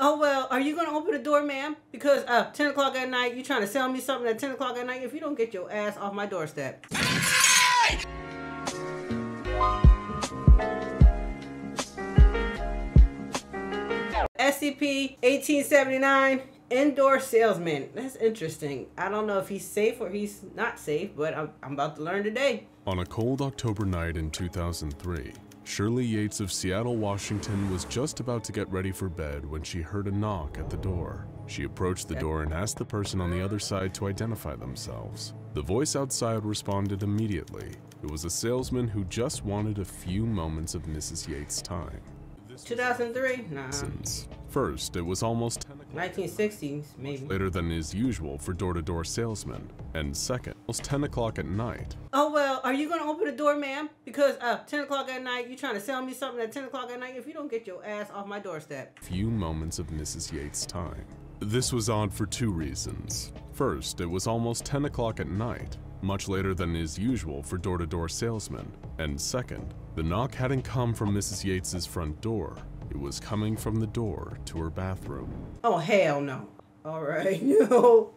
Oh, well, are you going to open the door, ma'am? Because 10 o'clock at night, you trying to sell me something at 10 o'clock at night? If you don't get your ass off my doorstep. SCP-1879, indoor salesman. That's interesting. I don't know if he's safe or he's not safe, but I'm about to learn today. On a cold October night in 2003, Shirley Yates of Seattle, Washington was just about to get ready for bed when she heard a knock at the door. She approached the door and asked the person on the other side to identify themselves. The voice outside responded immediately. It was a salesman who just wanted a few moments of Mrs. Yates' time. 2003? Nah. First, it was almost 10 o'clock. 1960s, maybe. Later than is usual for door-to-door salesmen. And second, almost 10 o'clock at night. Oh, well, are you going to open the door, ma'am? Because 10 o'clock at night, you trying to sell me something at 10 o'clock at night? If you don't get your ass off my doorstep. Few moments of Mrs. Yates' time. This was odd for two reasons. First, it was almost 10 o'clock at night, much later than is usual for door-to-door salesmen. And second, the knock hadn't come from Mrs. Yates's front door. It was coming from the door to her bathroom. Oh, hell no. All right, no.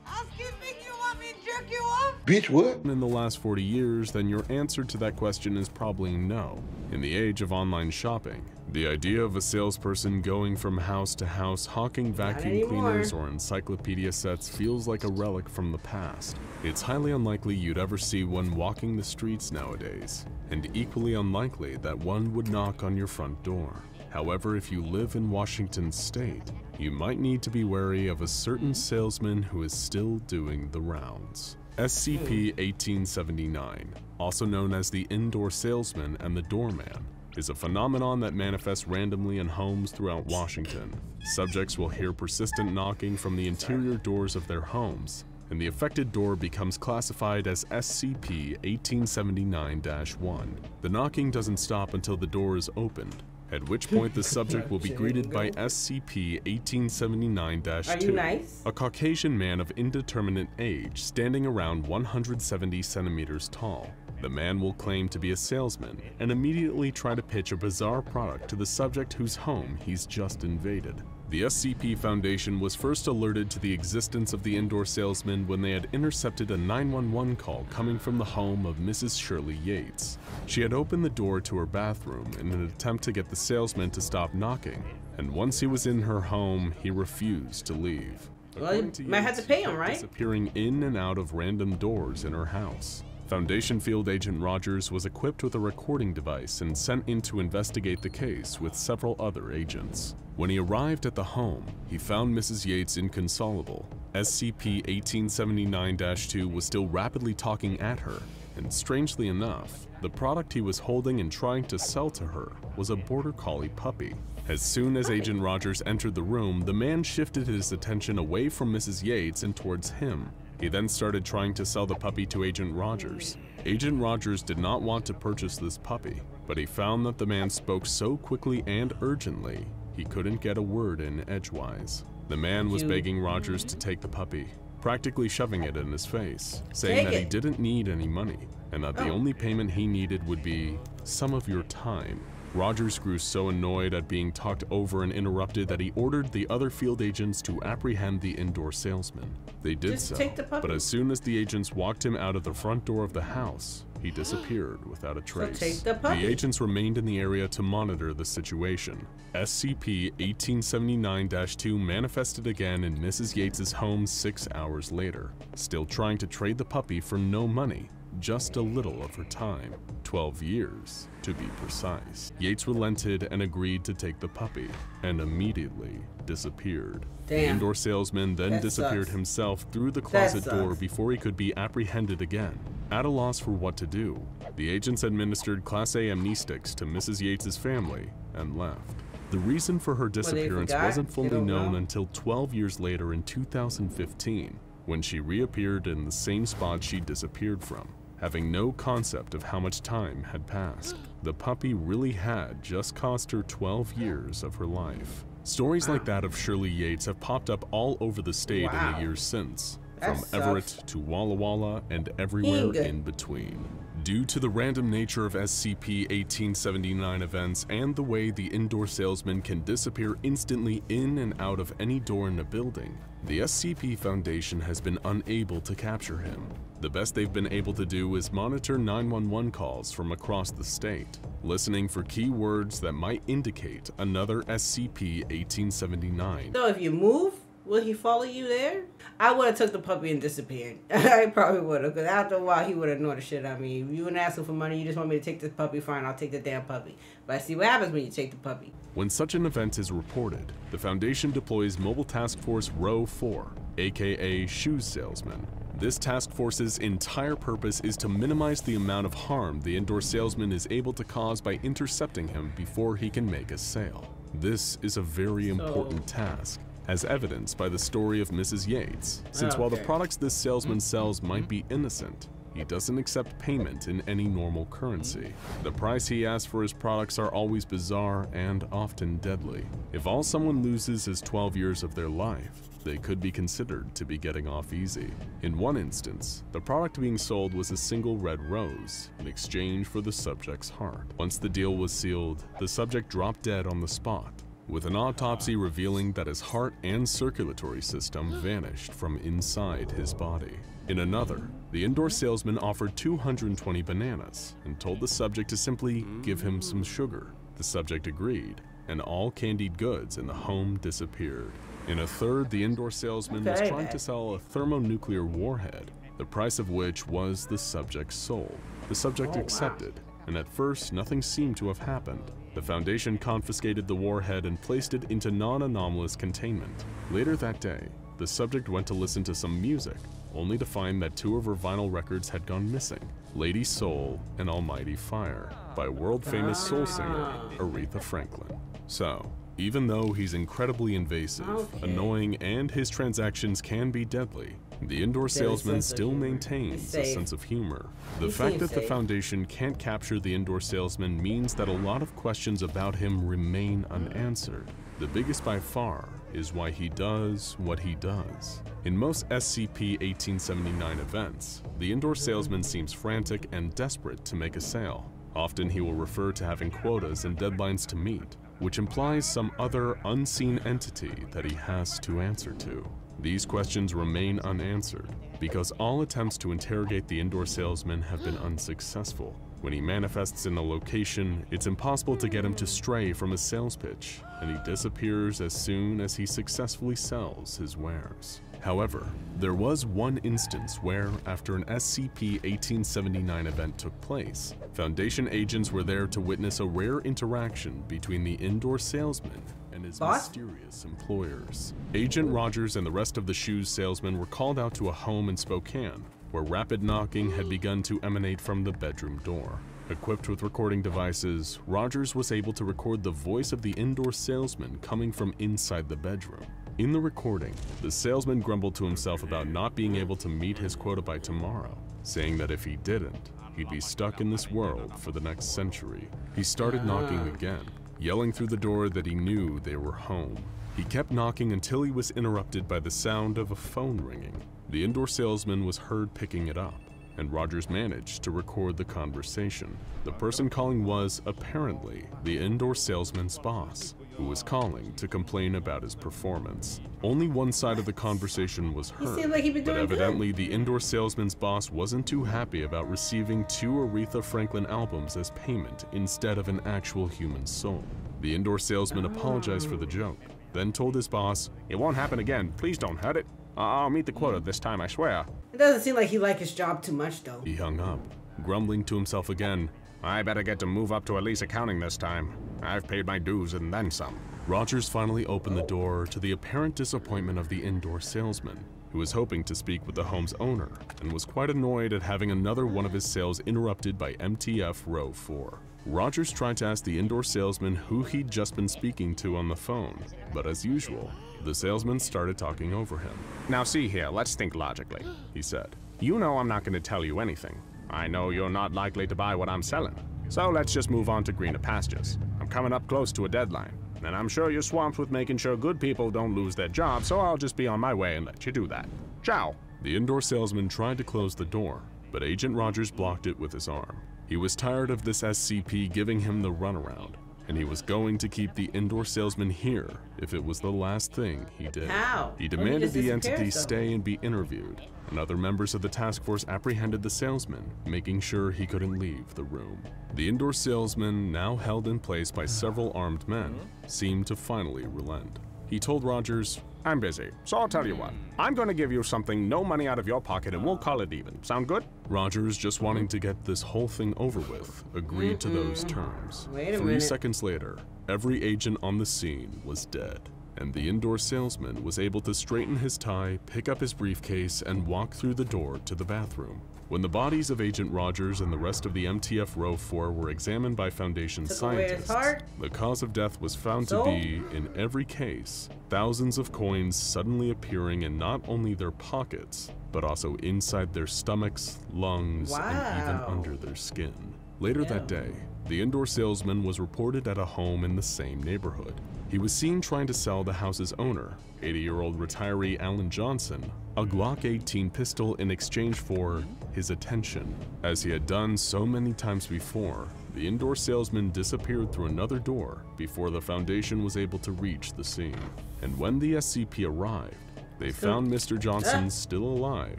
Housekeeping, you want me to jerk you off? Bitch, what? In the last 40 years, then your answer to that question is probably no. In the age of online shopping, the idea of a salesperson going from house to house hawking vacuum cleaners or encyclopedia sets feels like a relic from the past. It's highly unlikely you'd ever see one walking the streets nowadays, and equally unlikely that one would knock on your front door. However, if you live in Washington state, you might need to be wary of a certain salesman who is still doing the rounds. SCP-1879, also known as the indoor salesman and the doorman, is a phenomenon that manifests randomly in homes throughout Washington. Subjects will hear persistent knocking from the interior doors of their homes, and the affected door becomes classified as SCP-1879-1. The knocking doesn't stop until the door is opened, at which point the subject will be greeted by SCP-1879-2, a Caucasian man of indeterminate age standing around 170 centimeters tall. The man will claim to be a salesman and immediately try to pitch a bizarre product to the subject whose home he's just invaded. The SCP Foundation was first alerted to the existence of the indoor salesman when they had intercepted a 911 call coming from the home of Mrs. Shirley Yates. She had opened the door to her bathroom in an attempt to get the salesman to stop knocking, and once he was in her home, he refused to leave. Well, you might have to pay him, right? Disappearing in and out of random doors in her house. Foundation Field Agent Rogers was equipped with a recording device and sent in to investigate the case with several other agents. When he arrived at the home, he found Mrs. Yates inconsolable. SCP-1879-2 was still rapidly talking at her, and strangely enough, the product he was holding and trying to sell to her was a Border Collie puppy. As soon as Agent Rogers entered the room, the man shifted his attention away from Mrs. Yates and towards him. He then started trying to sell the puppy to Agent Rogers. Agent Rogers did not want to purchase this puppy, but he found that the man spoke so quickly and urgently, he couldn't get a word in edgewise. The man was begging Rogers to take the puppy, practically shoving it in his face, saying that he didn't need any money, and that the only payment he needed would be some of your time. Rogers grew so annoyed at being talked over and interrupted that he ordered the other field agents to apprehend the indoor salesman. They did so, but as soon as the agents walked him out of the front door of the house, he disappeared without a trace. The agents remained in the area to monitor the situation. SCP-1879-2 manifested again in Mrs. Yates's home 6 hours later, still trying to trade the puppy for no money, just a little of her time. 12 years, to be precise. Yates relented and agreed to take the puppy, and immediately disappeared. The indoor salesman then disappeared himself through the closet door before he could be apprehended again. At a loss for what to do, the agents administered Class A amnestics to Mrs. Yates's family and left. The reason for her disappearance wasn't fully known until 12 years later in 2015, when she reappeared in the same spot she disappeared from, having no concept of how much time had passed. The puppy really had just cost her 12 years of her life. Stories like that of Shirley Yates have popped up all over the state in the years since, from Everett to Walla Walla and everywhere in between. Due to the random nature of SCP-1879 events and the way the indoor salesman can disappear instantly in and out of any door in a building, the SCP Foundation has been unable to capture him. The best they've been able to do is monitor 911 calls from across the state, listening for keywords that might indicate another SCP-1879. So if you move, will he follow you there? I would have took the puppy and disappeared. I probably would have, because after a while he would have annoyed the shit out of me. If you wouldn't ask him for money, you just want me to take the puppy, fine, I'll take the damn puppy. But I see what happens when you take the puppy. When such an event is reported, the Foundation deploys Mobile Task Force Row 4, aka Shoes Salesman. This task force's entire purpose is to minimize the amount of harm the indoor salesman is able to cause by intercepting him before he can make a sale. This is a very important task, as evidenced by the story of Mrs. Yates, since while the products this salesman sells might be innocent, he doesn't accept payment in any normal currency. The price he asks for his products are always bizarre and often deadly. If all someone loses is 12 years of their life, they could be considered to be getting off easy. In one instance, the product being sold was a single red rose in exchange for the subject's heart. Once the deal was sealed, the subject dropped dead on the spot, with an autopsy revealing that his heart and circulatory system vanished from inside his body. In another, the indoor salesman offered 220 bananas and told the subject to simply give him some sugar. The subject agreed, and all candied goods in the home disappeared. In a third, the indoor salesman was trying to sell a thermonuclear warhead, the price of which was the subject's soul. The subject accepted, and at first nothing seemed to have happened. The Foundation confiscated the warhead and placed it into non-anomalous containment. Later that day, the subject went to listen to some music, only to find that 2 of her vinyl records had gone missing: Lady Soul and Almighty Fire, by world-famous soul singer Aretha Franklin. So, even though he's incredibly invasive, annoying, and his transactions can be deadly, the indoor salesman still maintains a sense of humor. The fact that the Foundation can't capture the indoor salesman means that a lot of questions about him remain unanswered. The biggest by far is why he does what he does. In most SCP-1879 events, the indoor salesman seems frantic and desperate to make a sale. Often he will refer to having quotas and deadlines to meet, which implies some other unseen entity that he has to answer to. These questions remain unanswered because all attempts to interrogate the indoor salesman have been unsuccessful. When he manifests in a location, it's impossible to get him to stray from his sales pitch, and he disappears as soon as he successfully sells his wares. However, there was one instance where, after an SCP-1879 event took place, Foundation agents were there to witness a rare interaction between the indoor salesman and his mysterious employers. Agent Rogers and the rest of the shoes salesmen were called out to a home in Spokane, where rapid knocking had begun to emanate from the bedroom door. Equipped with recording devices, Rogers was able to record the voice of the indoor salesman coming from inside the bedroom. In the recording, the salesman grumbled to himself about not being able to meet his quota by tomorrow, saying that if he didn't, he'd be stuck in this world for the next century. He started knocking again, yelling through the door that he knew they were home. He kept knocking until he was interrupted by the sound of a phone ringing. The indoor salesman was heard picking it up, and Rogers managed to record the conversation. The person calling was, apparently, the indoor salesman's boss, who was calling to complain about his performance. Only one side of the conversation was heard, but evidently the indoor salesman's boss wasn't too happy about receiving 2 Aretha Franklin albums as payment instead of an actual human soul. The indoor salesman apologized for the joke, then told his boss, "It won't happen again, please don't hurt it. I'll meet the quota this time, I swear." It doesn't seem like he liked his job too much, though. He hung up, grumbling to himself again, "I better get to move up to at least accounting this time. I've paid my dues and then some." Rogers finally opened the door to the apparent disappointment of the indoor salesman, who was hoping to speak with the home's owner and was quite annoyed at having another one of his sales interrupted by MTF Row 4. Rogers tried to ask the indoor salesman who he'd just been speaking to on the phone, but as usual, the salesman started talking over him. "Now see here, let's think logically," he said. "You know I'm not going to tell you anything. I know you're not likely to buy what I'm selling. So let's just move on to greener pastures. I'm coming up close to a deadline, and I'm sure you're swamped with making sure good people don't lose their jobs, so I'll just be on my way and let you do that. Ciao." The indoor salesman tried to close the door, but Agent Rogers blocked it with his arm. He was tired of this SCP giving him the runaround, and he was going to keep the indoor salesman here if it was the last thing he did. How? He demanded the entity stay and be interviewed, and other members of the task force apprehended the salesman, making sure he couldn't leave the room. The indoor salesman, now held in place by several armed men, seemed to finally relent. He told Rogers, I'm busy, so I'll tell you what. I'm going to give you something, no money out of your pocket, and we'll call it even. Sound good? Rogers, just wanting to get this whole thing over with, agreed to those terms. Wait a 3 minute. seconds later, every agent on the scene was dead, and the indoor salesman was able to straighten his tie, pick up his briefcase, and walk through the door to the bathroom. When the bodies of Agent Rogers and the rest of the MTF Row 4 were examined by Foundation scientists, the cause of death was found to be, in every case, thousands of coins suddenly appearing in not only their pockets, but also inside their stomachs, lungs, and even under their skin. Later that day, the indoor salesman was reported at a home in the same neighborhood. He was seen trying to sell the house's owner, 80-year-old retiree Alan Johnson, a Glock 18 pistol in exchange for his attention. As he had done so many times before, the indoor salesman disappeared through another door before the Foundation was able to reach the scene. And when the SCP arrived, they found Mr. Johnson still alive,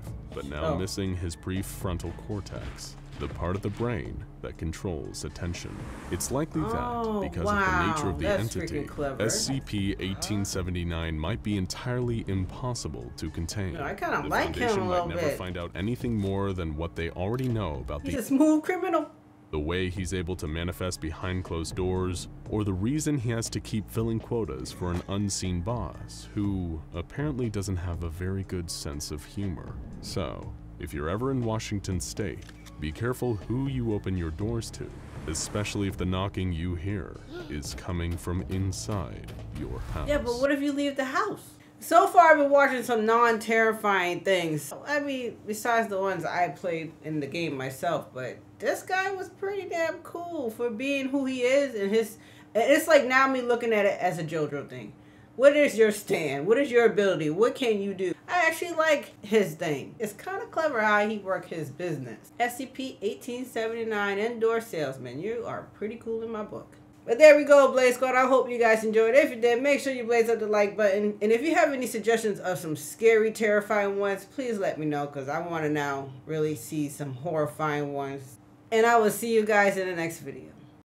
but now missing his prefrontal cortex, the part of the brain that controls attention. It's likely that, because of the nature of the entity, SCP-1879 might be entirely impossible to contain. I kind of the like him Foundation a might little never bit. find out anything more than what they already know about He's a smooth criminal. the way he's able to manifest behind closed doors, or the reason he has to keep filling quotas for an unseen boss who apparently doesn't have a very good sense of humor. So, if you're ever in Washington State, be careful who you open your doors to, especially if the knocking you hear is coming from inside your house. Yeah, but what if you leave the house? So far, I've been watching some non-terrifying things. I mean, besides the ones I played in the game myself, but this guy was pretty damn cool for being who he is, and it's like now me looking at it as a JoJo thing. What is your stand? What is your ability? What can you do? I actually like his thing. It's kind of clever how he worked his business. SCP-1879 Indoor Salesman. You are pretty cool in my book. But there we go, Blaze Squad. I hope you guys enjoyed. If you did, make sure you blaze up the like button. And if you have any suggestions of some scary, terrifying ones, please let me know, because I want to now really see some horrifying ones. And I will see you guys in the next video.